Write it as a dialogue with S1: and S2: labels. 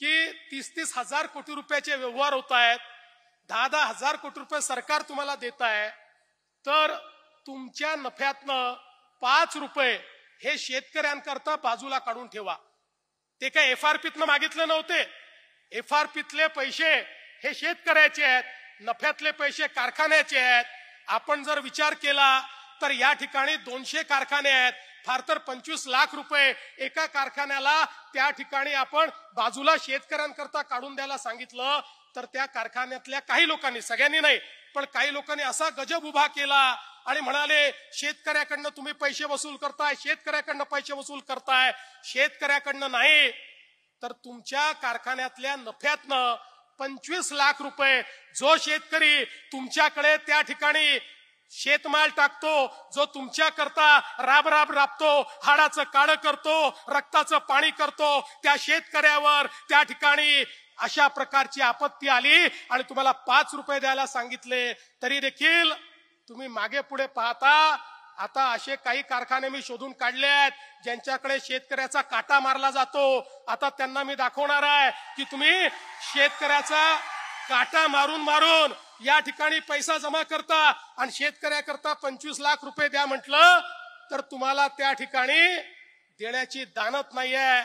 S1: की 30-30 हजार कोटी रुपयाचे व्यवहार होत आहेत, 10-10 हजार कोटी रुपये सरकार तुम्हाला देत आहे, तर तुमच्या नफ्यातनं 5 रुपये हे शेतकऱ्यांकरता बाजूला काढून ठेवा. ते काय FRPतनं मागितले नव्हते. FRPतले पैसे हे शेतकऱ्याचे आहेत, नफ्यातले पैसे कारखान्याचे आहेत. आपण जर विचार केला तर या ठिकाणी 200 कारखाने आहेत, फार तर 25 लाख रुपये एका कारखान्याला त्या ठिकाणी आपण बाजूला शेतकऱ्यांकरता काढून द्यायला सांगितलं, तर त्या कारखान्यातल्या काही लोकांनी, सगळ्यांनी नाही पण काही लोकांनी असा गजब उभा केला आणि म्हणाले शेतकऱ्याकडनं तुम्ही पैसे वसूल करताय, शेतकऱ्याकडनं पैसे वसूल करताय. शेतकऱ्याकडनं नाही तर तुमच्या कारखान्यातल्या नफ्यातनं 25 लाख रुपये जो शेतकरी तुमच्याकडे त्या ठिकाणी शेतमाल टाकतो, जो तुमच्या करता राब राबतो, हाडाचं काळं करतो, रक्ताचं पाणी करतो, त्या शेतकऱ्यावर त्या ठिकाणी अशा प्रकारची आपत्ती आली आणि तुम्हाला 5 रुपये द्यायला सांगितले, तरी देखील तुम्ही मागे पुढे पाहता. आता असे काही कारखाने मी शोधून काढले आहेत ज्यांच्याकडे शेतकऱ्याचा काटा मारला जातो. आता त्यांना मी दाखवणार आहे की तुम्ही शेतकऱ्याचा काटा मारून मारून या ठिकाणी पैसा जमा करता आणि शेतकऱ्याकरता 25 लाख रुपये द्या म्हटलं तर तुम्हाला त्या ठिकाणी देण्याची दानत नाहीये.